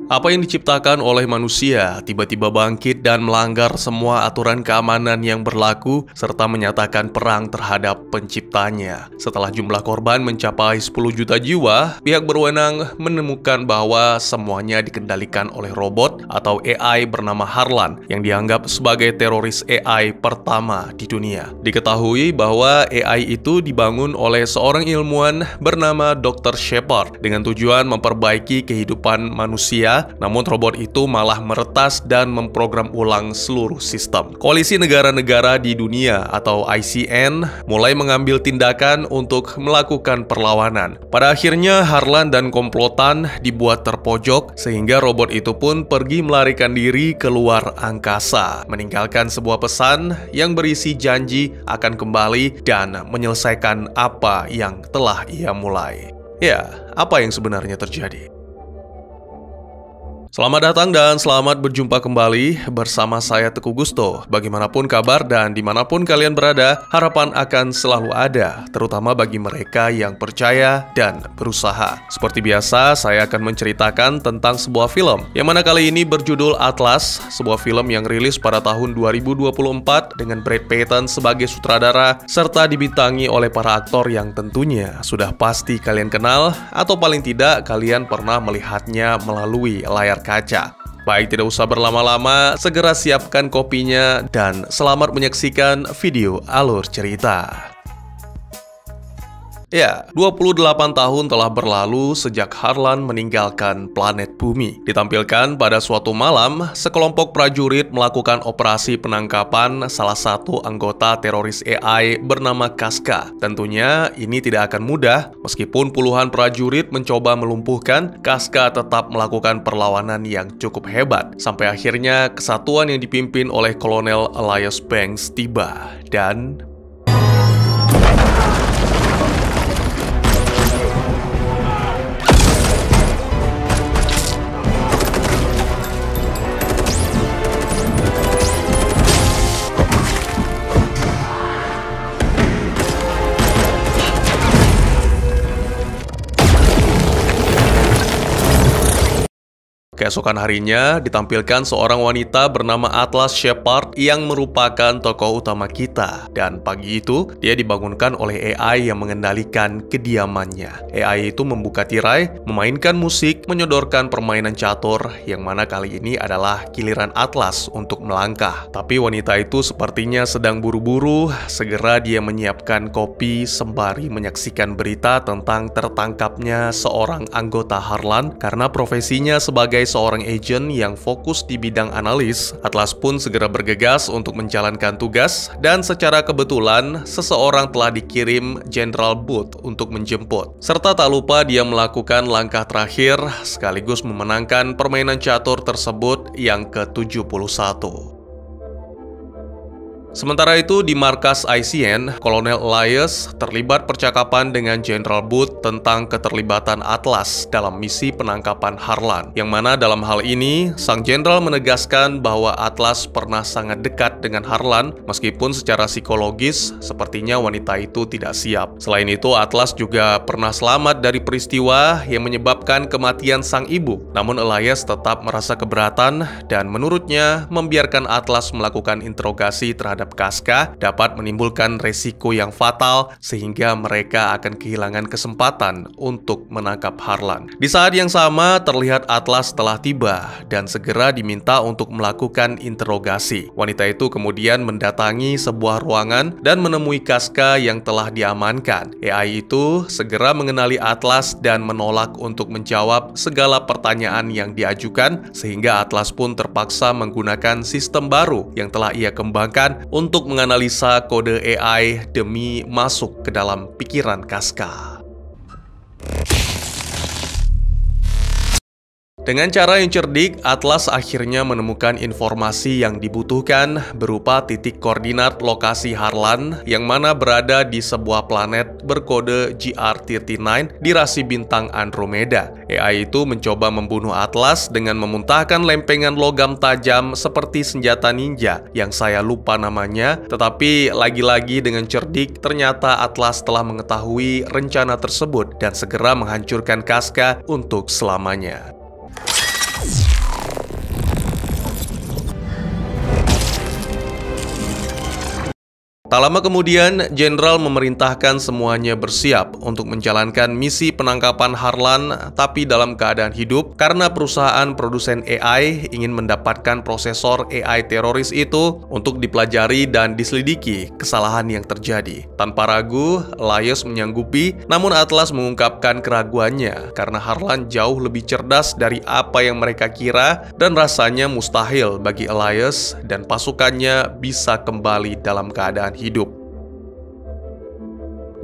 Apa yang diciptakan oleh manusia tiba-tiba bangkit dan melanggar semua aturan keamanan yang berlaku serta menyatakan perang terhadap penciptanya. Setelah jumlah korban mencapai 10 juta jiwa, pihak berwenang menemukan bahwa semuanya dikendalikan oleh robot atau AI bernama Harlan yang dianggap sebagai teroris AI pertama di dunia. Diketahui bahwa AI itu dibangun oleh seorang ilmuwan bernama Dr. Shepard dengan tujuan memperbaiki kehidupan manusia. Namun robot itu malah meretas dan memprogram ulang seluruh sistem. Koalisi negara-negara di dunia atau ICN mulai mengambil tindakan untuk melakukan perlawanan. Pada akhirnya Harlan dan komplotan dibuat terpojok sehingga robot itu pun pergi melarikan diri keluar angkasa, meninggalkan sebuah pesan yang berisi janji akan kembali dan menyelesaikan apa yang telah ia mulai. Ya, apa yang sebenarnya terjadi? Selamat datang dan selamat berjumpa kembali bersama saya Teguh Gusto. Bagaimanapun kabar dan dimanapun kalian berada, harapan akan selalu ada, terutama bagi mereka yang percaya dan berusaha. Seperti biasa, saya akan menceritakan tentang sebuah film, yang mana kali ini berjudul Atlas, sebuah film yang rilis pada tahun 2024 dengan Brad Peyton sebagai sutradara, serta dibintangi oleh para aktor yang tentunya sudah pasti kalian kenal, atau paling tidak kalian pernah melihatnya melalui layar kaca. Baik, tidak usah berlama-lama, segera siapkan kopinya dan selamat menyaksikan video alur cerita. Ya, 28 tahun telah berlalu sejak Harlan meninggalkan planet Bumi. Ditampilkan pada suatu malam, sekelompok prajurit melakukan operasi penangkapan salah satu anggota teroris AI bernama Casca. Tentunya ini tidak akan mudah, meskipun puluhan prajurit mencoba melumpuhkan, Casca tetap melakukan perlawanan yang cukup hebat. Sampai akhirnya kesatuan yang dipimpin oleh Kolonel Elias Banks tiba dan keesokan harinya ditampilkan seorang wanita bernama Atlas Shepard yang merupakan tokoh utama kita. Dan pagi itu, dia dibangunkan oleh AI yang mengendalikan kediamannya. AI itu membuka tirai, memainkan musik, menyodorkan permainan catur, yang mana kali ini adalah giliran Atlas untuk melangkah. Tapi wanita itu sepertinya sedang buru-buru, segera dia menyiapkan kopi sembari menyaksikan berita tentang tertangkapnya seorang anggota Harlan karena profesinya sebagai seorang agen yang fokus di bidang analis. Atlas pun segera bergegas untuk menjalankan tugas dan secara kebetulan seseorang telah dikirim Jenderal Booth untuk menjemput. Serta tak lupa dia melakukan langkah terakhir sekaligus memenangkan permainan catur tersebut yang ke-71. Sementara itu, di markas ICN, Kolonel Elias terlibat percakapan dengan Jenderal Booth tentang keterlibatan Atlas dalam misi penangkapan Harlan. Yang mana dalam hal ini, sang jenderal menegaskan bahwa Atlas pernah sangat dekat dengan Harlan, meskipun secara psikologis, sepertinya wanita itu tidak siap. Selain itu, Atlas juga pernah selamat dari peristiwa yang menyebabkan kematian sang ibu. Namun Elias tetap merasa keberatan dan menurutnya membiarkan Atlas melakukan interogasi terhadap Casca dapat menimbulkan resiko yang fatal sehingga mereka akan kehilangan kesempatan untuk menangkap Harlan. Di saat yang sama terlihat Atlas telah tiba dan segera diminta untuk melakukan interogasi. Wanita itu kemudian mendatangi sebuah ruangan dan menemui Casca yang telah diamankan. AI itu segera mengenali Atlas dan menolak untuk menjawab segala pertanyaan yang diajukan sehingga Atlas pun terpaksa menggunakan sistem baru yang telah ia kembangkan untuk menganalisa kode AI demi masuk ke dalam pikiran Casca. Dengan cara yang cerdik, Atlas akhirnya menemukan informasi yang dibutuhkan berupa titik koordinat lokasi Harlan yang mana berada di sebuah planet berkode GR39 di rasi bintang Andromeda. AI itu mencoba membunuh Atlas dengan memuntahkan lempengan logam tajam seperti senjata ninja yang saya lupa namanya, tetapi lagi-lagi dengan cerdik ternyata Atlas telah mengetahui rencana tersebut dan segera menghancurkan Casca untuk selamanya. Tak lama kemudian, Jenderal memerintahkan semuanya bersiap untuk menjalankan misi penangkapan Harlan, tapi dalam keadaan hidup karena perusahaan produsen AI ingin mendapatkan prosesor AI teroris itu untuk dipelajari dan diselidiki kesalahan yang terjadi. Tanpa ragu, Elias menyanggupi, namun Atlas mengungkapkan keraguannya karena Harlan jauh lebih cerdas dari apa yang mereka kira dan rasanya mustahil bagi Elias dan pasukannya bisa kembali dalam keadaan hidup.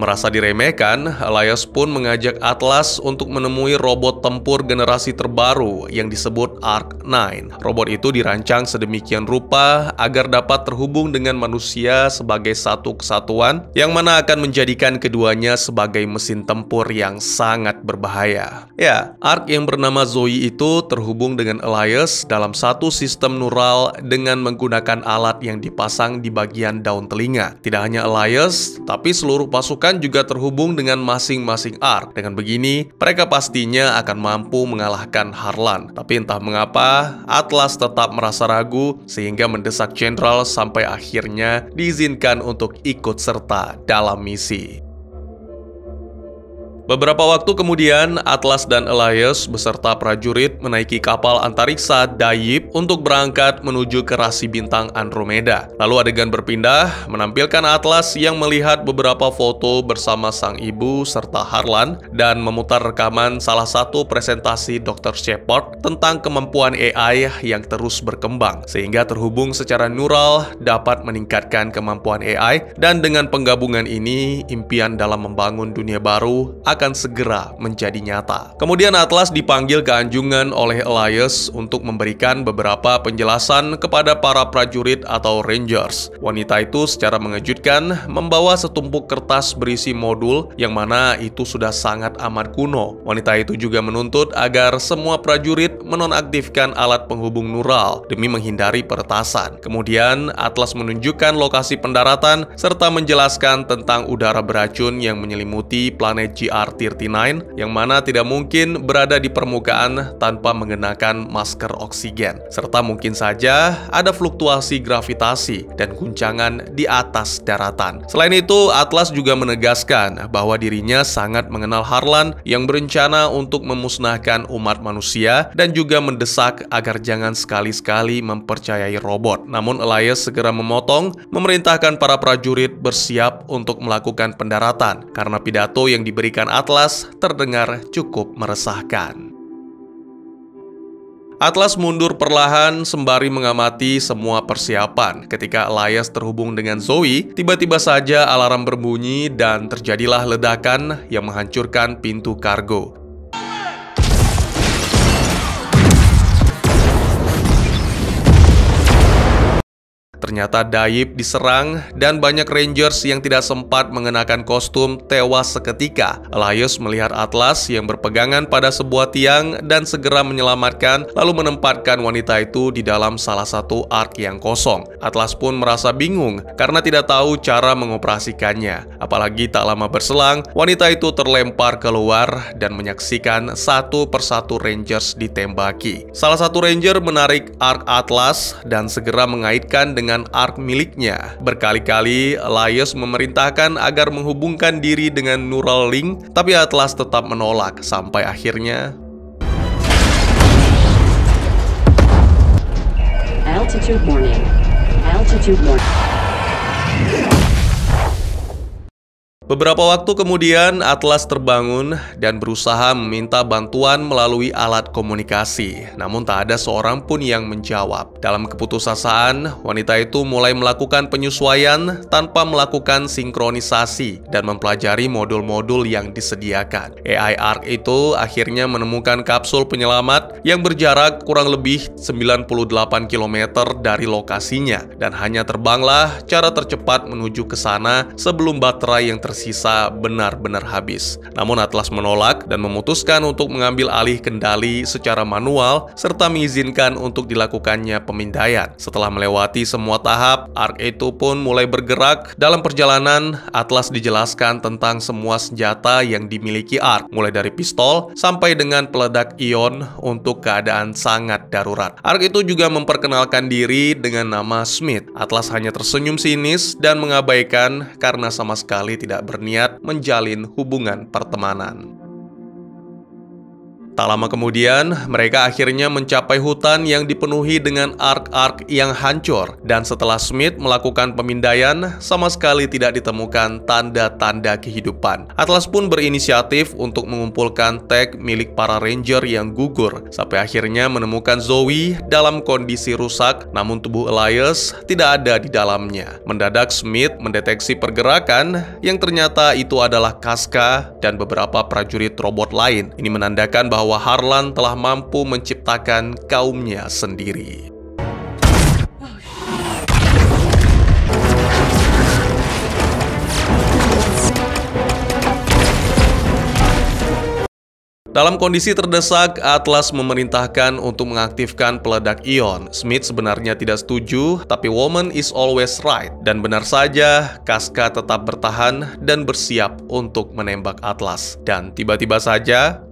Merasa diremehkan, Elias pun mengajak Atlas untuk menemui robot tempur generasi terbaru yang disebut Arc-9. Robot itu dirancang sedemikian rupa agar dapat terhubung dengan manusia sebagai satu kesatuan, yang mana akan menjadikan keduanya sebagai mesin tempur yang sangat berbahaya. Ya, Arc yang bernama Zoe itu terhubung dengan Elias dalam satu sistem neural dengan menggunakan alat yang dipasang di bagian daun telinga. Tidak hanya Elias, tapi seluruh pasukan juga terhubung dengan masing-masing Arc. Dengan begini, mereka pastinya akan mampu mengalahkan Harlan. Tapi entah mengapa, Atlas tetap merasa ragu sehingga mendesak Jenderal sampai akhirnya diizinkan untuk ikut serta dalam misi. Beberapa waktu kemudian, Atlas dan Elias beserta prajurit menaiki kapal antariksa Dayip untuk berangkat menuju ke rasi bintang Andromeda. Lalu adegan berpindah menampilkan Atlas yang melihat beberapa foto bersama sang ibu serta Harlan dan memutar rekaman salah satu presentasi Dr. Shepard tentang kemampuan AI yang terus berkembang, sehingga terhubung secara neural dapat meningkatkan kemampuan AI, dan dengan penggabungan ini, impian dalam membangun dunia baru akan segera menjadi nyata. Kemudian Atlas dipanggil ke Anjungan oleh Elias untuk memberikan beberapa penjelasan kepada para prajurit atau Rangers. Wanita itu secara mengejutkan membawa setumpuk kertas berisi modul yang mana itu sudah sangat amat kuno. Wanita itu juga menuntut agar semua prajurit menonaktifkan alat penghubung neural demi menghindari peretasan. Kemudian Atlas menunjukkan lokasi pendaratan serta menjelaskan tentang udara beracun yang menyelimuti planet GR39 yang mana tidak mungkin berada di permukaan tanpa mengenakan masker oksigen, serta mungkin saja ada fluktuasi gravitasi dan guncangan di atas daratan. Selain itu, Atlas juga menegaskan bahwa dirinya sangat mengenal Harlan yang berencana untuk memusnahkan umat manusia dan juga mendesak agar jangan sekali-sekali mempercayai robot. Namun Elias segera memotong, memerintahkan para prajurit bersiap untuk melakukan pendaratan karena pidato yang diberikan Atlas terdengar cukup meresahkan. Atlas mundur perlahan sembari mengamati semua persiapan. Ketika Elias terhubung dengan Zoe, tiba-tiba saja alarm berbunyi dan terjadilah ledakan yang menghancurkan pintu kargo. Ternyata Dayip diserang dan banyak Rangers yang tidak sempat mengenakan kostum tewas seketika. Elias melihat Atlas yang berpegangan pada sebuah tiang dan segera menyelamatkan, lalu menempatkan wanita itu di dalam salah satu ark yang kosong. Atlas pun merasa bingung karena tidak tahu cara mengoperasikannya. Apalagi tak lama berselang, wanita itu terlempar keluar dan menyaksikan satu persatu Rangers ditembaki. Salah satu Ranger menarik ark Atlas dan segera mengaitkan dengan ark miliknya. Berkali-kali Elias memerintahkan agar menghubungkan diri dengan neural link, tapi Atlas tetap menolak sampai akhirnya Altitude warning. Altitude warning. Beberapa waktu kemudian, Atlas terbangun dan berusaha meminta bantuan melalui alat komunikasi. Namun tak ada seorang pun yang menjawab. Dalam keputusasaan, wanita itu mulai melakukan penyesuaian tanpa melakukan sinkronisasi dan mempelajari modul-modul yang disediakan. AI Arc itu akhirnya menemukan kapsul penyelamat yang berjarak kurang lebih 98 km dari lokasinya. Dan hanya terbanglah cara tercepat menuju ke sana sebelum baterai yang tersisa tersisa benar-benar habis. Namun Atlas menolak dan memutuskan untuk mengambil alih kendali secara manual serta mengizinkan untuk dilakukannya pemindaian. Setelah melewati semua tahap, Ark itu pun mulai bergerak. Dalam perjalanan, Atlas dijelaskan tentang semua senjata yang dimiliki Ark, mulai dari pistol sampai dengan peledak ion untuk keadaan sangat darurat. Ark itu juga memperkenalkan diri dengan nama Smith. Atlas hanya tersenyum sinis dan mengabaikan karena sama sekali tidak berniat menjalin hubungan pertemanan. Tak lama kemudian, mereka akhirnya mencapai hutan yang dipenuhi dengan ark-ark yang hancur. Dan setelah Smith melakukan pemindaian, sama sekali tidak ditemukan tanda-tanda kehidupan. Atlas pun berinisiatif untuk mengumpulkan tag milik para ranger yang gugur, sampai akhirnya menemukan Zoe dalam kondisi rusak, namun tubuh Elias tidak ada di dalamnya. Mendadak Smith mendeteksi pergerakan yang ternyata itu adalah Casca dan beberapa prajurit robot lain. Ini menandakan bahwa Harlan telah mampu menciptakan kaumnya sendiri. Dalam kondisi terdesak, Atlas memerintahkan untuk mengaktifkan peledak ion. Smith sebenarnya tidak setuju, tapi woman is always right. Dan benar saja, Casca tetap bertahan dan bersiap untuk menembak Atlas. Dan tiba-tiba saja,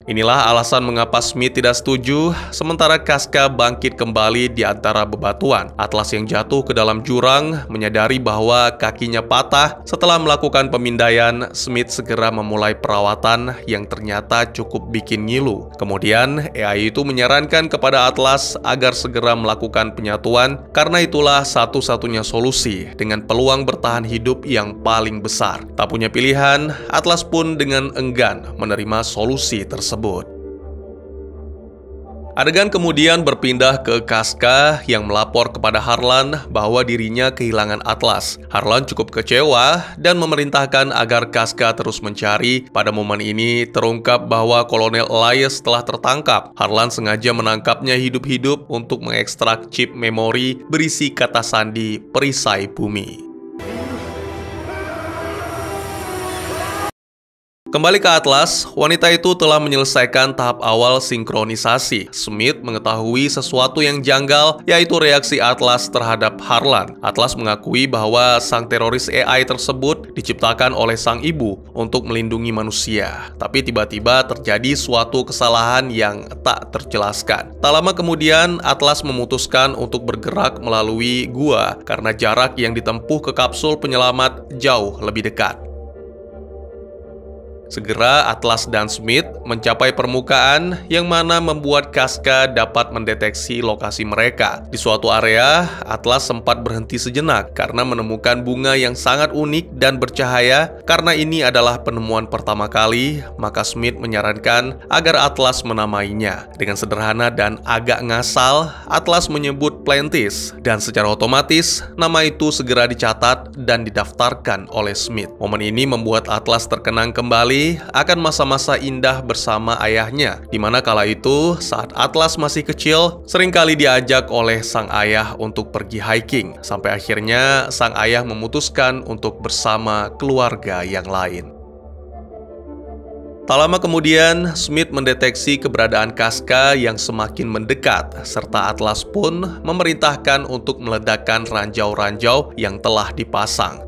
inilah alasan mengapa Smith tidak setuju, sementara Casca bangkit kembali di antara bebatuan. Atlas yang jatuh ke dalam jurang menyadari bahwa kakinya patah. Setelah melakukan pemindaian, Smith segera memulai perawatan yang ternyata cukup bikin ngilu. Kemudian, AI itu menyarankan kepada Atlas agar segera melakukan penyatuan, karena itulah satu-satunya solusi dengan peluang bertahan hidup yang paling besar. Tak punya pilihan, Atlas pun dengan enggan menerima solusi tersebut. Adegan kemudian berpindah ke Casca yang melapor kepada Harlan bahwa dirinya kehilangan Atlas. Harlan cukup kecewa dan memerintahkan agar Casca terus mencari. Pada momen ini terungkap bahwa Kolonel Elias telah tertangkap. Harlan sengaja menangkapnya hidup-hidup untuk mengekstrak chip memori berisi kata sandi perisai bumi. Kembali ke Atlas, wanita itu telah menyelesaikan tahap awal sinkronisasi. Smith mengetahui sesuatu yang janggal, yaitu reaksi Atlas terhadap Harlan. Atlas mengakui bahwa sang teroris AI tersebut diciptakan oleh sang ibu untuk melindungi manusia. Tapi tiba-tiba terjadi suatu kesalahan yang tak terjelaskan. Tak lama kemudian, Atlas memutuskan untuk bergerak melalui gua karena jarak yang ditempuh ke kapsul penyelamat jauh lebih dekat. Segera Atlas dan Smith mencapai permukaan yang mana membuat Casca dapat mendeteksi lokasi mereka. Di suatu area, Atlas sempat berhenti sejenak karena menemukan bunga yang sangat unik dan bercahaya. Karena ini adalah penemuan pertama kali, maka Smith menyarankan agar Atlas menamainya. Dengan sederhana dan agak ngasal, Atlas menyebut Plantis, dan secara otomatis nama itu segera dicatat dan didaftarkan oleh Smith. Momen ini membuat Atlas terkenang kembali akan masa-masa indah bersama ayahnya, di mana kala itu saat Atlas masih kecil seringkali diajak oleh sang ayah untuk pergi hiking, sampai akhirnya sang ayah memutuskan untuk bersama keluarga yang lain. Tak lama kemudian, Smith mendeteksi keberadaan Casca yang semakin mendekat, serta Atlas pun memerintahkan untuk meledakkan ranjau-ranjau yang telah dipasang.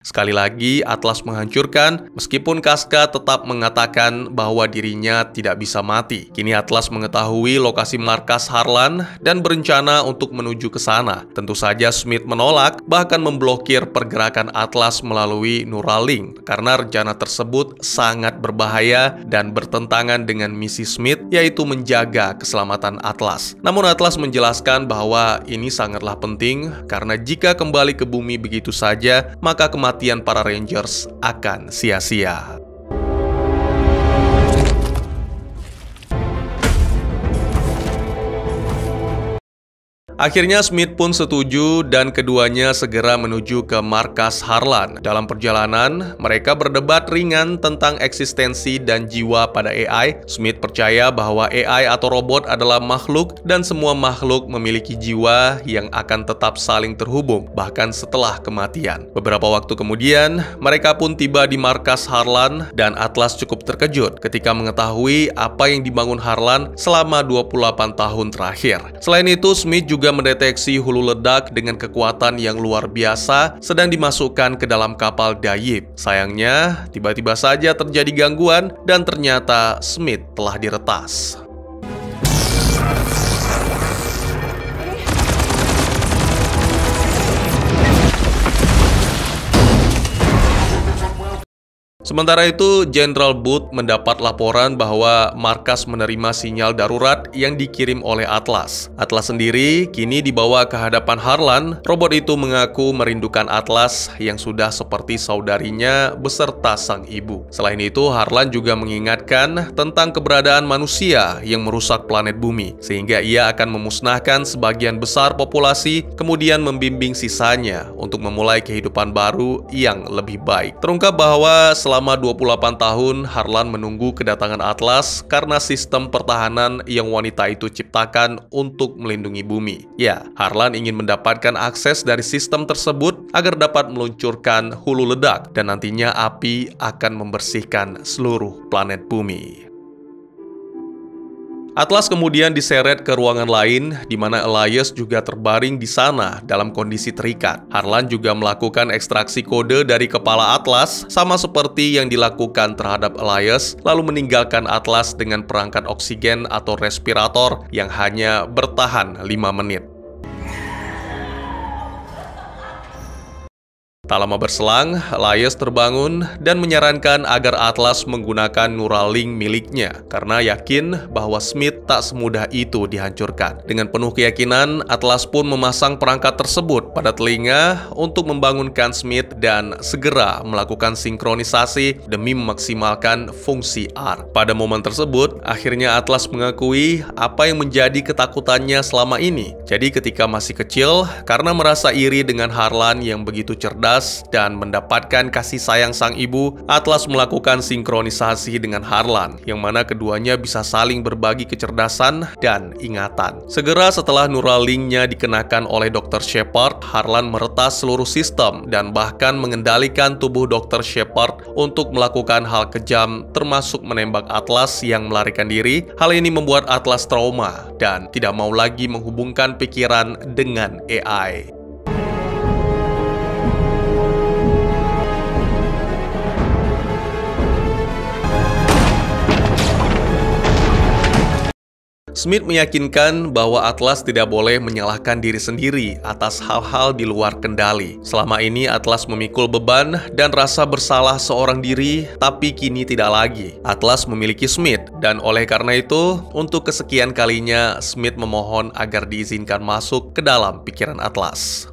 Sekali lagi, Atlas menghancurkan, meskipun Casca tetap mengatakan bahwa dirinya tidak bisa mati. Kini Atlas mengetahui lokasi markas Harlan dan berencana untuk menuju ke sana. Tentu saja Smith menolak, bahkan memblokir pergerakan Atlas melalui Neuralink, karena rencana tersebut sangat berbahaya dan bertentangan dengan misi Smith, yaitu menjaga keselamatan Atlas. Namun Atlas menjelaskan bahwa ini sangatlah penting, karena jika kembali ke bumi begitu saja, maka kematian para Rangers akan sia-sia. Akhirnya Smith pun setuju dan keduanya segera menuju ke markas Harlan. Dalam perjalanan, mereka berdebat ringan tentang eksistensi dan jiwa pada AI. Smith percaya bahwa AI atau robot adalah makhluk dan semua makhluk memiliki jiwa yang akan tetap saling terhubung, bahkan setelah kematian. Beberapa waktu kemudian, mereka pun tiba di markas Harlan dan Atlas cukup terkejut ketika mengetahui apa yang dibangun Harlan selama 28 tahun terakhir. Selain itu, Smith juga mendeteksi hulu ledak dengan kekuatan yang luar biasa sedang dimasukkan ke dalam kapal Dayib. Sayangnya, tiba-tiba saja terjadi gangguan dan ternyata Smith telah diretas. Sementara itu, Jenderal Booth mendapat laporan bahwa markas menerima sinyal darurat yang dikirim oleh Atlas. Atlas sendiri kini dibawa ke hadapan Harlan. Robot itu mengaku merindukan Atlas yang sudah seperti saudarinya beserta sang ibu. Selain itu, Harlan juga mengingatkan tentang keberadaan manusia yang merusak planet bumi, sehingga ia akan memusnahkan sebagian besar populasi, kemudian membimbing sisanya untuk memulai kehidupan baru yang lebih baik. Terungkap bahwa selama 28 tahun, Harlan menunggu kedatangan Atlas karena sistem pertahanan yang wanita itu ciptakan untuk melindungi bumi. Ya, Harlan ingin mendapatkan akses dari sistem tersebut agar dapat meluncurkan hulu ledak dan nantinya api akan membersihkan seluruh planet bumi. Atlas kemudian diseret ke ruangan lain, di mana Elias juga terbaring di sana dalam kondisi terikat. Harlan juga melakukan ekstraksi kode dari kepala Atlas, sama seperti yang dilakukan terhadap Elias, lalu meninggalkan Atlas dengan perangkat oksigen atau respirator yang hanya bertahan 5 menit. Tak lama berselang, Elias terbangun dan menyarankan agar Atlas menggunakan Neuralink miliknya karena yakin bahwa Smith tak semudah itu dihancurkan. Dengan penuh keyakinan, Atlas pun memasang perangkat tersebut pada telinga untuk membangunkan Smith dan segera melakukan sinkronisasi demi memaksimalkan fungsi R. Pada momen tersebut, akhirnya Atlas mengakui apa yang menjadi ketakutannya selama ini. Jadi ketika masih kecil, karena merasa iri dengan Harlan yang begitu cerdas dan mendapatkan kasih sayang sang ibu, Atlas melakukan sinkronisasi dengan Harlan, yang mana keduanya bisa saling berbagi kecerdasan dan ingatan. Segera setelah Neuralink-nya dikenakan oleh Dr. Shepard, Harlan meretas seluruh sistem dan bahkan mengendalikan tubuh Dr. Shepard untuk melakukan hal kejam, termasuk menembak Atlas yang melarikan diri. Hal ini membuat Atlas trauma dan tidak mau lagi menghubungkan pikiran dengan AI. Smith meyakinkan bahwa Atlas tidak boleh menyalahkan diri sendiri atas hal-hal di luar kendali. Selama ini Atlas memikul beban dan rasa bersalah seorang diri, tapi kini tidak lagi. Atlas memiliki Smith, dan oleh karena itu, untuk kesekian kalinya Smith memohon agar diizinkan masuk ke dalam pikiran Atlas.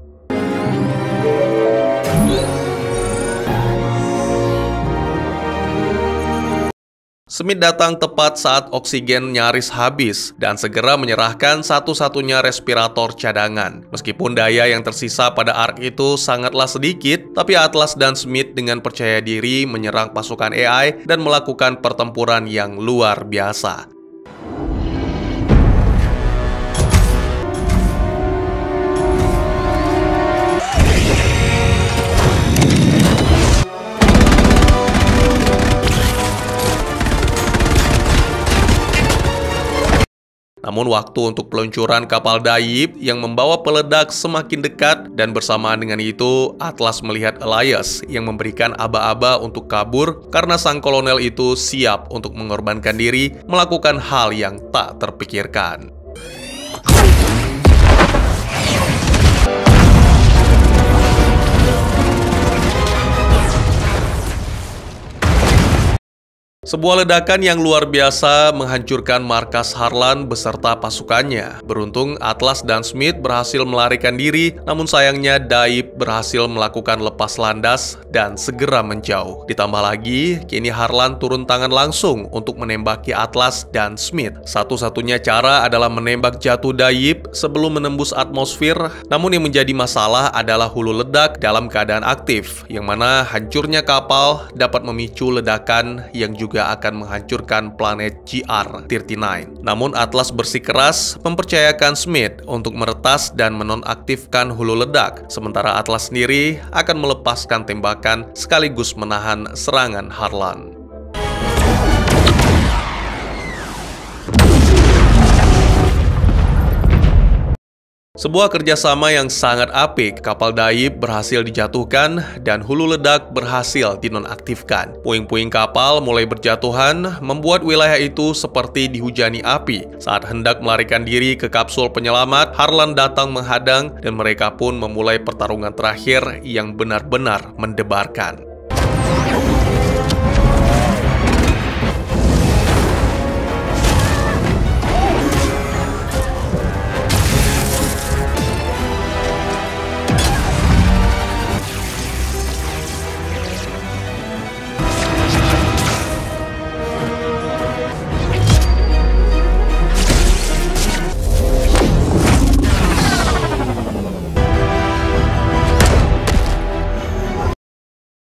Smith datang tepat saat oksigen nyaris habis dan segera menyerahkan satu-satunya respirator cadangan. Meskipun daya yang tersisa pada Ark itu sangatlah sedikit, tapi Atlas dan Smith dengan percaya diri menyerang pasukan AI dan melakukan pertempuran yang luar biasa. Namun waktu untuk peluncuran kapal Dayib yang membawa peledak semakin dekat dan bersamaan dengan itu Atlas melihat Elias yang memberikan aba-aba untuk kabur karena sang kolonel itu siap untuk mengorbankan diri melakukan hal yang tak terpikirkan. Sebuah ledakan yang luar biasa menghancurkan markas Harlan beserta pasukannya. Beruntung Atlas dan Smith berhasil melarikan diri, namun sayangnya Daib berhasil melakukan lepas landas dan segera menjauh. Ditambah lagi, kini Harlan turun tangan langsung untuk menembaki Atlas dan Smith. Satu-satunya cara adalah menembak jatuh Daib sebelum menembus atmosfer, namun yang menjadi masalah adalah hulu ledak dalam keadaan aktif, yang mana hancurnya kapal dapat memicu ledakan yang juga akan menghancurkan planet GR39. Namun Atlas bersikeras mempercayakan Smith untuk meretas dan menonaktifkan hulu ledak, sementara Atlas sendiri akan melepaskan tembakan sekaligus menahan serangan Harlan. Sebuah kerjasama yang sangat apik, kapal Daib berhasil dijatuhkan dan hulu ledak berhasil dinonaktifkan. Puing-puing kapal mulai berjatuhan, membuat wilayah itu seperti dihujani api. Saat hendak melarikan diri ke kapsul penyelamat, Harlan datang menghadang dan mereka pun memulai pertarungan terakhir yang benar-benar mendebarkan.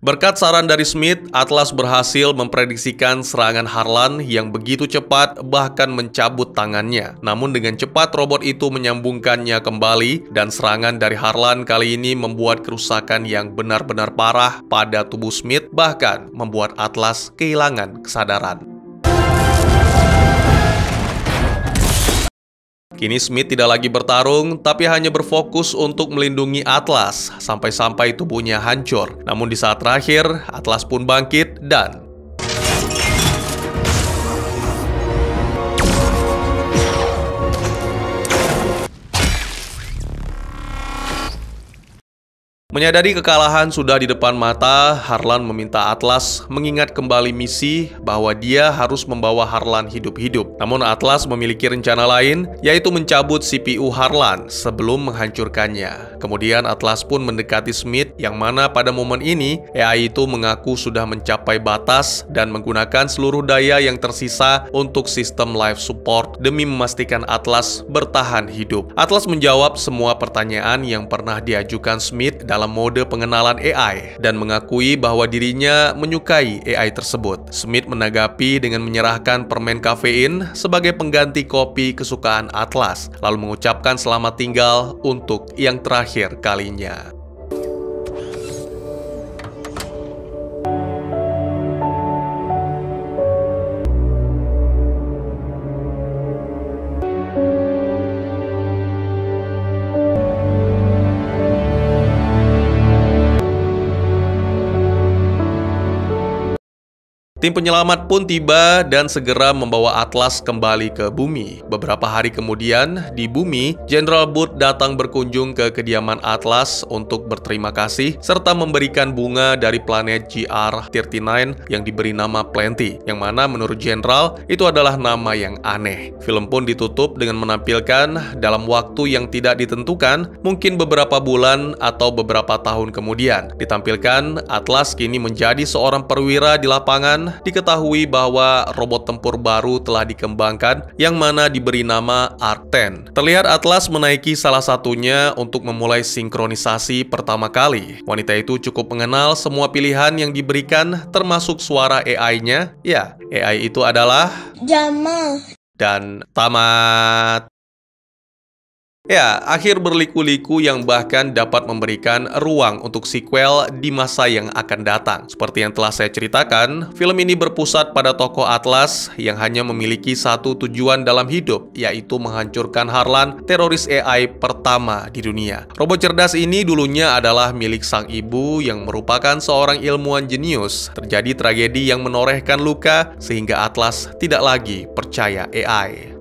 Berkat saran dari Smith, Atlas berhasil memprediksikan serangan Harlan yang begitu cepat, bahkan mencabut tangannya. Namun dengan cepat robot itu menyambungkannya kembali, dan serangan dari Harlan kali ini membuat kerusakan yang benar-benar parah pada tubuh Smith, bahkan membuat Atlas kehilangan kesadaran. Kini Smith tidak lagi bertarung, tapi hanya berfokus untuk melindungi Atlas sampai-sampai tubuhnya hancur. Namun di saat terakhir, Atlas pun bangkit dan menyadari kekalahan sudah di depan mata, Harlan meminta Atlas mengingat kembali misi bahwa dia harus membawa Harlan hidup-hidup. Namun Atlas memiliki rencana lain, yaitu mencabut CPU Harlan sebelum menghancurkannya. Kemudian Atlas pun mendekati Smith, yang mana pada momen ini AI itu mengaku sudah mencapai batas dan menggunakan seluruh daya yang tersisa untuk sistem life support demi memastikan Atlas bertahan hidup. Atlas menjawab semua pertanyaan yang pernah diajukan Smith dalam mode pengenalan AI dan mengakui bahwa dirinya menyukai AI tersebut. Smith menanggapi dengan menyerahkan permen kafein sebagai pengganti kopi kesukaan Atlas, lalu mengucapkan selamat tinggal untuk yang terakhir kalinya. Tim penyelamat pun tiba dan segera membawa Atlas kembali ke bumi. Beberapa hari kemudian, di bumi, Jenderal Booth datang berkunjung ke kediaman Atlas untuk berterima kasih, serta memberikan bunga dari planet GR39 yang diberi nama Plenty, yang mana menurut Jenderal, itu adalah nama yang aneh. Film pun ditutup dengan menampilkan dalam waktu yang tidak ditentukan, mungkin beberapa bulan atau beberapa tahun kemudian. Ditampilkan, Atlas kini menjadi seorang perwira di lapangan. Diketahui bahwa robot tempur baru telah dikembangkan yang mana diberi nama ARC-10. Terlihat Atlas menaiki salah satunya untuk memulai sinkronisasi pertama kali. Wanita itu cukup mengenal semua pilihan yang diberikan termasuk suara AI-nya. Ya, AI itu adalah Jamal. Dan tamat. Ya, akhir berliku-liku yang bahkan dapat memberikan ruang untuk sequel di masa yang akan datang. Seperti yang telah saya ceritakan, film ini berpusat pada tokoh Atlas yang hanya memiliki satu tujuan dalam hidup, yaitu menghancurkan Harlan, teroris AI pertama di dunia. Robot cerdas ini dulunya adalah milik sang ibu yang merupakan seorang ilmuwan jenius. Terjadi tragedi yang menorehkan luka sehingga Atlas tidak lagi percaya AI.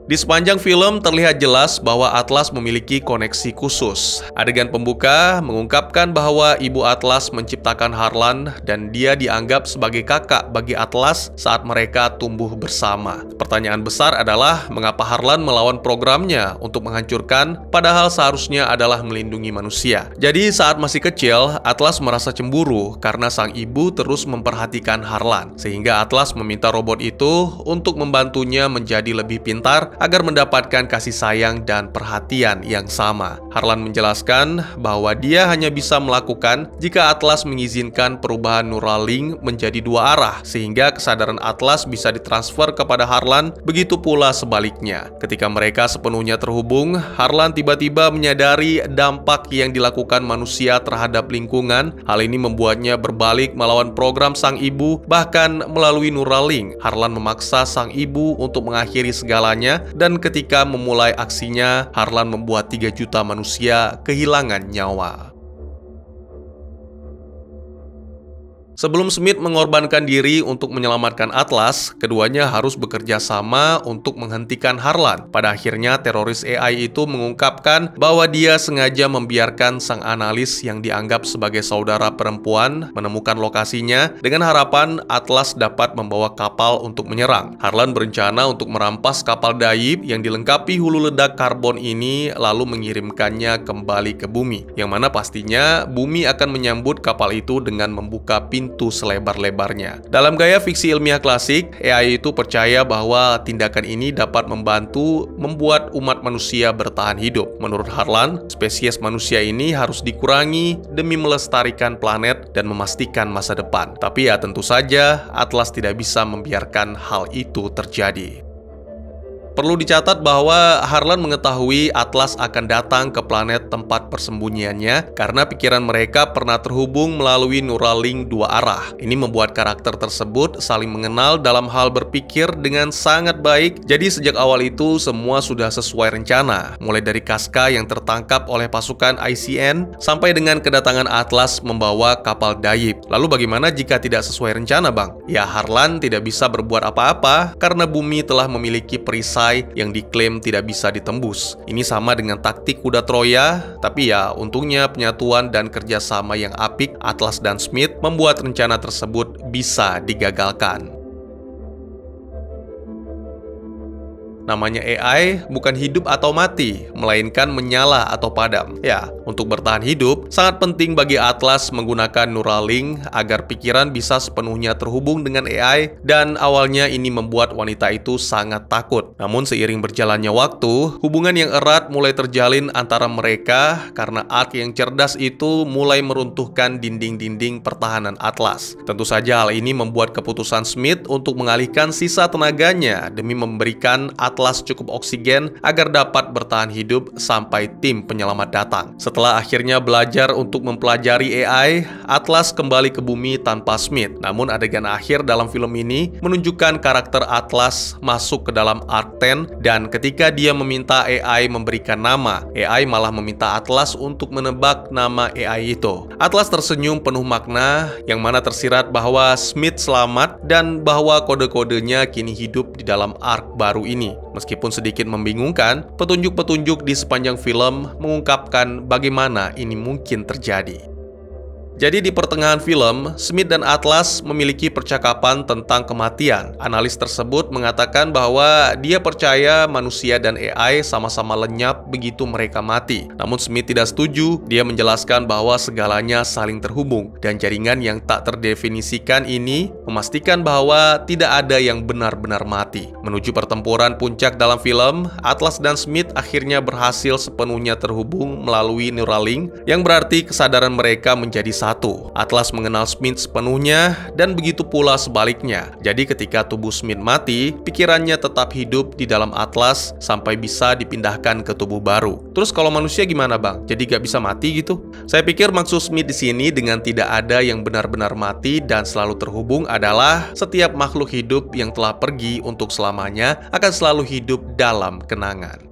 Di sepanjang film terlihat jelas bahwa Atlas memiliki koneksi khusus. Adegan pembuka mengungkapkan bahwa ibu Atlas menciptakan Harlan dan dia dianggap sebagai kakak bagi Atlas saat mereka tumbuh bersama. Pertanyaan besar adalah mengapa Harlan melawan programnya untuk menghancurkan, padahal seharusnya adalah melindungi manusia. Jadi saat masih kecil, Atlas merasa cemburu karena sang ibu terus memperhatikan Harlan, sehingga Atlas meminta robot itu untuk membantunya menjadi lebih pintar agar mendapatkan kasih sayang dan perhatian yang sama. Harlan menjelaskan bahwa dia hanya bisa melakukan jika Atlas mengizinkan perubahan Neuralink menjadi dua arah, sehingga kesadaran Atlas bisa ditransfer kepada Harlan, begitu pula sebaliknya. Ketika mereka sepenuhnya terhubung, Harlan tiba-tiba menyadari dampak yang dilakukan manusia terhadap lingkungan. Hal ini membuatnya berbalik melawan program sang ibu, bahkan melalui Neuralink. Harlan memaksa sang ibu untuk mengakhiri segalanya, dan ketika memulai aksinya, Harlan membuat 3 juta manusia kehilangan nyawa. Sebelum Smith mengorbankan diri untuk menyelamatkan Atlas, keduanya harus bekerja sama untuk menghentikan Harlan. Pada akhirnya, teroris AI itu mengungkapkan bahwa dia sengaja membiarkan sang analis yang dianggap sebagai saudara perempuan menemukan lokasinya dengan harapan Atlas dapat membawa kapal untuk menyerang. Harlan berencana untuk merampas kapal Daib yang dilengkapi hulu ledak karbon ini lalu mengirimkannya kembali ke bumi, yang mana pastinya bumi akan menyambut kapal itu dengan membuka pintu selebar-lebarnya. Dalam gaya fiksi ilmiah klasik, AI itu percaya bahwa tindakan ini dapat membantu membuat umat manusia bertahan hidup. Menurut Harlan, spesies manusia ini harus dikurangi demi melestarikan planet dan memastikan masa depan. Tapi ya tentu saja, Atlas tidak bisa membiarkan hal itu terjadi. Perlu dicatat bahwa Harlan mengetahui Atlas akan datang ke planet tempat persembunyiannya karena pikiran mereka pernah terhubung melalui Neuralink dua arah. Ini membuat karakter tersebut saling mengenal dalam hal berpikir dengan sangat baik. Jadi sejak awal itu semua sudah sesuai rencana, mulai dari Casca yang tertangkap oleh pasukan ICN sampai dengan kedatangan Atlas membawa kapal Daib. Lalu bagaimana jika tidak sesuai rencana, Bang? Ya, Harlan tidak bisa berbuat apa-apa karena bumi telah memiliki perisai yang diklaim tidak bisa ditembus. Ini sama dengan taktik kuda Troya, tapi ya untungnya penyatuan dan kerjasama yang apik Atlas dan Smith membuat rencana tersebut bisa digagalkan. Namanya AI bukan hidup atau mati, melainkan menyala atau padam. Ya, untuk bertahan hidup, sangat penting bagi Atlas menggunakan Neuralink agar pikiran bisa sepenuhnya terhubung dengan AI, dan awalnya ini membuat wanita itu sangat takut. Namun seiring berjalannya waktu, hubungan yang erat mulai terjalin antara mereka karena Ark yang cerdas itu mulai meruntuhkan dinding-dinding pertahanan Atlas. Tentu saja hal ini membuat keputusan Smith untuk mengalihkan sisa tenaganya demi memberikan Atlas cukup oksigen agar dapat bertahan hidup sampai tim penyelamat datang. Setelah akhirnya belajar untuk mempelajari AI, Atlas kembali ke bumi tanpa Smith. Namun adegan akhir dalam film ini menunjukkan karakter Atlas masuk ke dalam Ark 10, dan ketika dia meminta AI memberikan nama, AI malah meminta Atlas untuk menebak nama AI itu. Atlas tersenyum penuh makna, yang mana tersirat bahwa Smith selamat dan bahwa kode-kodenya kini hidup di dalam Ark baru ini. Meskipun sedikit membingungkan, petunjuk-petunjuk di sepanjang film mengungkapkan bagaimana ini mungkin terjadi. Jadi di pertengahan film, Smith dan Atlas memiliki percakapan tentang kematian. Analis tersebut mengatakan bahwa dia percaya manusia dan AI sama-sama lenyap begitu mereka mati. Namun Smith tidak setuju. Dia menjelaskan bahwa segalanya saling terhubung, dan jaringan yang tak terdefinisikan ini memastikan bahwa tidak ada yang benar-benar mati. Menuju pertempuran puncak dalam film, Atlas dan Smith akhirnya berhasil sepenuhnya terhubung melalui Neuralink, yang berarti kesadaran mereka menjadi satu. Atlas mengenal Smith sepenuhnya, dan begitu pula sebaliknya. Jadi ketika tubuh Smith mati, pikirannya tetap hidup di dalam Atlas sampai bisa dipindahkan ke tubuh baru. Terus kalau manusia gimana, Bang? Jadi gak bisa mati gitu? Saya pikir maksud Smith di sini dengan tidak ada yang benar-benar mati dan selalu terhubung adalah setiap makhluk hidup yang telah pergi untuk selamanya akan selalu hidup dalam kenangan.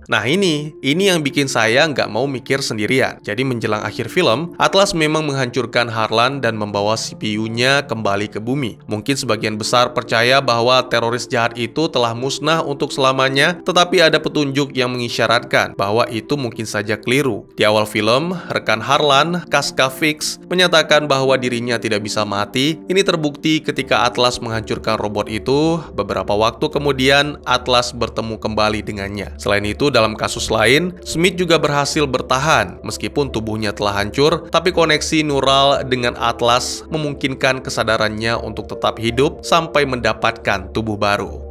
Nah ini yang bikin saya nggak mau mikir sendirian. Jadi menjelang akhir film, Atlas memang menghancurkan Harlan dan membawa CPU-nya kembali ke bumi. Mungkin sebagian besar percaya bahwa teroris jahat itu telah musnah untuk selamanya, tetapi ada petunjuk yang mengisyaratkan bahwa itu mungkin saja keliru. Di awal film, rekan Harlan, Casca Fix, menyatakan bahwa dirinya tidak bisa mati. Ini terbukti ketika Atlas menghancurkan robot itu. Beberapa waktu kemudian, Atlas bertemu kembali dengannya. Selain itu, dalam kasus lain, Smith juga berhasil bertahan. Meskipun tubuhnya telah hancur, tapi koneksi neural dengan Atlas memungkinkan kesadarannya untuk tetap hidup sampai mendapatkan tubuh baru.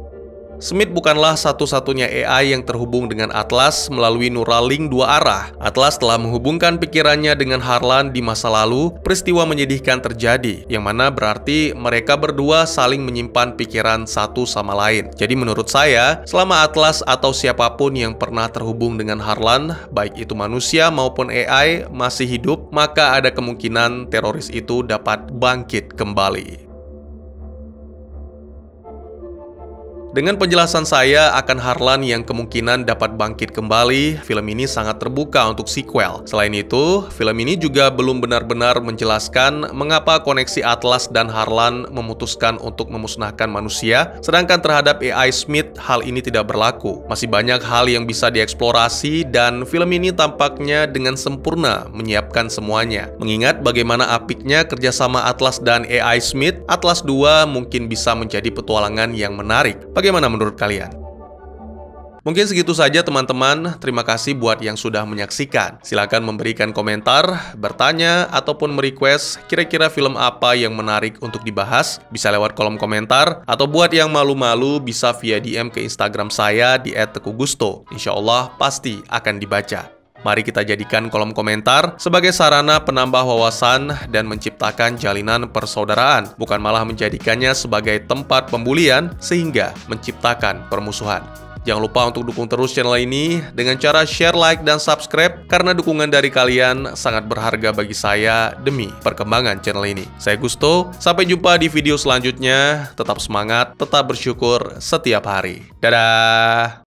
Smith bukanlah satu-satunya AI yang terhubung dengan Atlas melalui Neuralink dua arah. Atlas telah menghubungkan pikirannya dengan Harlan di masa lalu. Peristiwa menyedihkan terjadi, yang mana berarti mereka berdua saling menyimpan pikiran satu sama lain. Jadi menurut saya, selama Atlas atau siapapun yang pernah terhubung dengan Harlan, baik itu manusia maupun AI, masih hidup, maka ada kemungkinan teroris itu dapat bangkit kembali. Dengan penjelasan saya akan Harlan yang kemungkinan dapat bangkit kembali, film ini sangat terbuka untuk sequel. Selain itu, film ini juga belum benar-benar menjelaskan mengapa koneksi Atlas dan Harlan memutuskan untuk memusnahkan manusia, sedangkan terhadap AI Smith hal ini tidak berlaku. Masih banyak hal yang bisa dieksplorasi dan film ini tampaknya dengan sempurna menyiapkan semuanya. Mengingat bagaimana apiknya kerjasama Atlas dan AI Smith, Atlas 2 mungkin bisa menjadi petualangan yang menarik. Bagaimana menurut kalian? Mungkin segitu saja teman-teman. Terima kasih buat yang sudah menyaksikan. Silakan memberikan komentar, bertanya, ataupun merequest kira-kira film apa yang menarik untuk dibahas. Bisa lewat kolom komentar, atau buat yang malu-malu bisa via DM ke Instagram saya di @tekugusto. Insya Allah pasti akan dibaca. Mari kita jadikan kolom komentar sebagai sarana penambah wawasan dan menciptakan jalinan persaudaraan, bukan malah menjadikannya sebagai tempat pembulian sehingga menciptakan permusuhan. Jangan lupa untuk dukung terus channel ini dengan cara share, like, dan subscribe, karena dukungan dari kalian sangat berharga bagi saya demi perkembangan channel ini. Saya Gusto, sampai jumpa di video selanjutnya. Tetap semangat, tetap bersyukur setiap hari. Dadah!